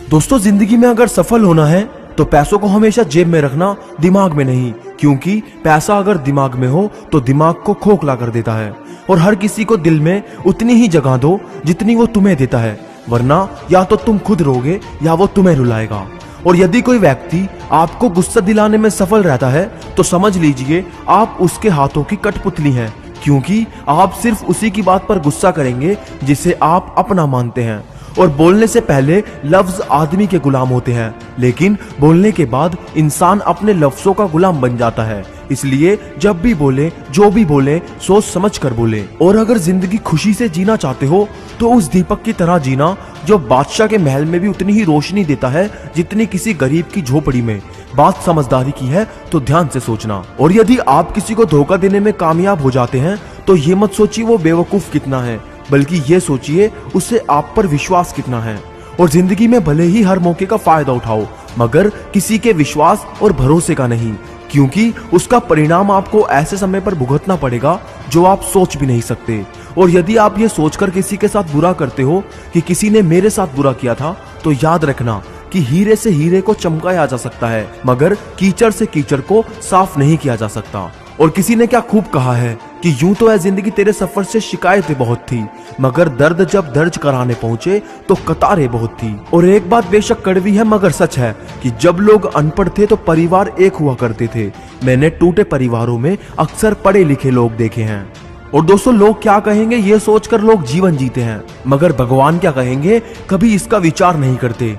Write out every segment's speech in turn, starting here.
दोस्तों जिंदगी में अगर सफल होना है तो पैसों को हमेशा जेब में रखना, दिमाग में नहीं, क्योंकि पैसा अगर दिमाग में हो तो दिमाग को खोखला कर देता है। और हर किसी को दिल में उतनी ही जगह दो जितनी वो तुम्हें देता है, वरना या तो तुम खुद रोगे या वो तुम्हें रुलाएगा। और यदि कोई व्यक्ति आपको गुस्सा दिलाने में सफल रहता है तो समझ लीजिए आप उसके हाथों की कठपुतली हैं, क्योंकि आप सिर्फ उसी की बात पर गुस्सा करेंगे जिसे आप अपना मानते हैं। और बोलने से पहले लफ्ज आदमी के गुलाम होते हैं, लेकिन बोलने के बाद इंसान अपने लफ्जों का गुलाम बन जाता है। इसलिए जब भी बोले, जो भी बोले, सोच समझ कर बोले। और अगर जिंदगी खुशी से जीना चाहते हो तो उस दीपक की तरह जीना जो बादशाह के महल में भी उतनी ही रोशनी देता है जितनी किसी गरीब की झोपड़ी में। बात समझदारी की है तो ध्यान से सोचना। और यदि आप किसी को धोखा देने में कामयाब हो जाते हैं तो ये मत सोचिए वो बेवकूफ कितना है, बल्कि ये सोचिए उसे आप पर विश्वास कितना है। और जिंदगी में भले ही हर मौके का फायदा उठाओ, मगर किसी के विश्वास और भरोसे का नहीं, क्योंकि उसका परिणाम आपको ऐसे समय पर भुगतना पड़ेगा जो आप सोच भी नहीं सकते। और यदि आप ये सोचकर किसी के साथ बुरा करते हो कि किसी ने मेरे साथ बुरा किया था, तो याद रखना कि हीरे से हीरे को चमकाया जा सकता है, मगर कीचड़ से कीचड़ को साफ नहीं किया जा सकता। और किसी ने क्या खूब कहा है कि यूं तो है जिंदगी तेरे सफर से शिकायतें बहुत थी, मगर दर्द जब दर्ज कराने पहुंचे तो कतारें बहुत थी। और एक बात बेशक कड़वी है मगर सच है कि जब लोग अनपढ़ थे तो परिवार एक हुआ करते थे। मैंने टूटे परिवारों में अक्सर पढ़े लिखे लोग देखे हैं। और दोस्तों लोग क्या कहेंगे ये सोचकर लोग जीवन जीते हैं, मगर भगवान क्या कहेंगे कभी इसका विचार नहीं करते।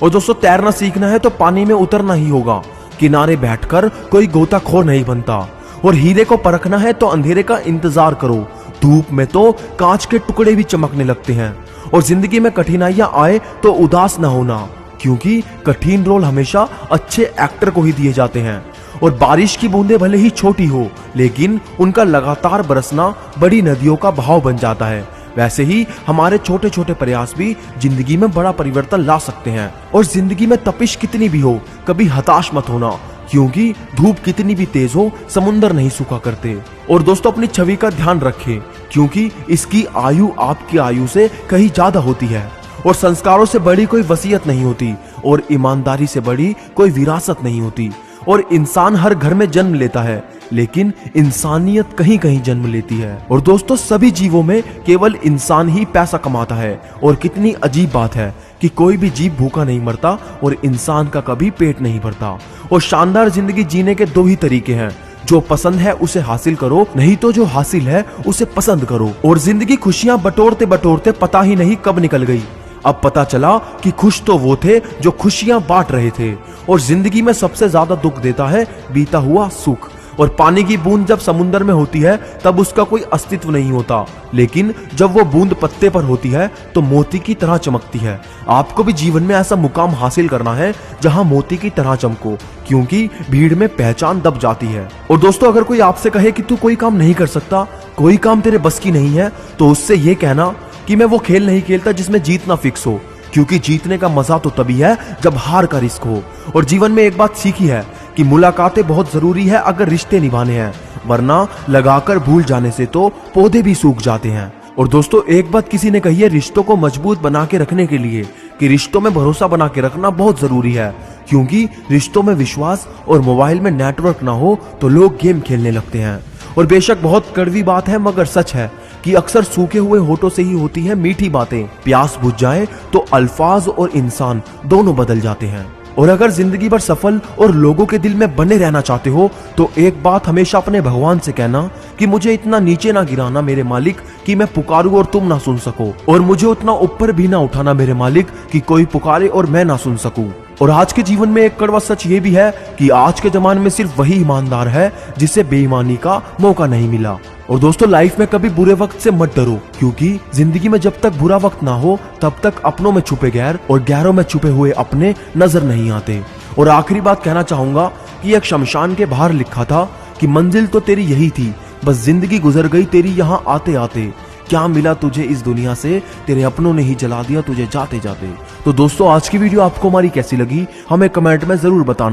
और दोस्तों तैरना सीखना है तो पानी में उतरना ही होगा, किनारे बैठकर कोई गोताखोर नहीं बनता। और हीरे को परखना है तो अंधेरे का इंतजार करो, धूप में तो कांच के टुकड़े भी चमकने लगते हैं। और जिंदगी में कठिनाइयां आए तो उदास ना होना, क्योंकि कठिन रोल हमेशा अच्छे एक्टर को ही दिए जाते हैं। और बारिश की बूंदें भले ही छोटी हो, लेकिन उनका लगातार बरसना बड़ी नदियों का बहाव बन जाता है। वैसे ही हमारे छोटे छोटे प्रयास भी जिंदगी में बड़ा परिवर्तन ला सकते हैं। और जिंदगी में तपिश कितनी भी हो, कभी हताश मत होना, क्योंकि धूप कितनी भी तेज हो समुंदर नहीं सूखा करते। और दोस्तों अपनी छवि का ध्यान रखें, क्योंकि इसकी आयु आपकी आयु से कहीं ज्यादा होती है। और संस्कारों से बड़ी कोई वसीयत नहीं होती, और ईमानदारी से बड़ी कोई विरासत नहीं होती। और इंसान हर घर में जन्म लेता है, लेकिन इंसानियत कहीं कहीं जन्म लेती है। और दोस्तों सभी जीवों में केवल इंसान ही पैसा कमाता है। और कितनी अजीब बात है कि कोई भी जीव भूखा नहीं मरता और इंसान का कभी पेट नहीं भरता। और शानदार जिंदगी जीने के दो ही तरीके हैं, जो पसंद है उसे हासिल करो, नहीं तो जो हासिल है उसे पसंद करो। और जिंदगी खुशियां बटोरते बटोरते पता ही नहीं कब निकल गई। अब पता चला कि खुश तो वो थे जो खुशियां बांट रहे थे। और जिंदगी में सबसे ज्यादा दुख देता है बीता हुआ सुख। और पानी की बूंद जब समुंदर में होती है तब उसका कोई अस्तित्व नहीं होता, लेकिन जब वो बूंद पत्ते पर होती है तो मोती की तरह चमकती है। आपको भी जीवन में ऐसा मुकाम हासिल करना है जहां मोती की तरह चमको, क्योंकि भीड़ में पहचान दब जाती है। और दोस्तों अगर कोई आपसे कहे कि तू कोई काम नहीं कर सकता, कोई काम तेरे बस की नहीं है, तो उससे ये कहना कि मैं वो खेल नहीं खेलता जिसमें जीतना फिक्स हो, क्योंकि जीतने का मजा तो तभी है जब हार का रिस्क हो। और जीवन में एक बात सीखी है कि मुलाकातें बहुत जरूरी है अगर रिश्ते निभाने हैं, वरना लगाकर भूल जाने से तो पौधे भी सूख जाते हैं। और दोस्तों एक बात किसी ने कही है रिश्तों को मजबूत बना के रखने के लिए, कि रिश्तों में भरोसा बना के रखना बहुत जरूरी है, क्योंकि रिश्तों में विश्वास और मोबाइल में नेटवर्क ना हो तो लोग गेम खेलने लगते हैं। और बेशक बहुत कड़वी बात है मगर सच है कि अक्सर सूखे हुए होठों से ही होती है मीठी बातें। प्यास बुझ जाए तो अल्फाज और इंसान दोनों बदल जाते हैं। और अगर जिंदगी भर सफल और लोगों के दिल में बने रहना चाहते हो तो एक बात हमेशा अपने भगवान से कहना कि मुझे इतना नीचे ना गिराना मेरे मालिक कि मैं पुकारूं और तुम ना सुन सको, और मुझे उतना ऊपर भी ना उठाना मेरे मालिक कि कोई पुकारे और मैं ना सुन सकूं। और आज के जीवन में एक कड़वा सच ये भी है कि आज के जमाने में सिर्फ वही ईमानदार है जिसे बेईमानी का मौका नहीं मिला। और दोस्तों लाइफ में कभी बुरे वक्त से मत डरो, क्योंकि जिंदगी में जब तक बुरा वक्त ना हो तब तक अपनों में छुपे गैर और गैरों में छुपे हुए अपने नजर नहीं आते। और आखिरी बात कहना चाहूंगा कि एक शमशान के बाहर लिखा था कि मंजिल तो तेरी यही थी, बस जिंदगी गुजर गई तेरी यहाँ आते आते। क्या मिला तुझे इस दुनिया से, तेरे अपनों ने ही जला दिया तुझे जाते जाते। तो दोस्तों आज की वीडियो आपको हमारी कैसी लगी हमें कमेंट में जरूर बताना।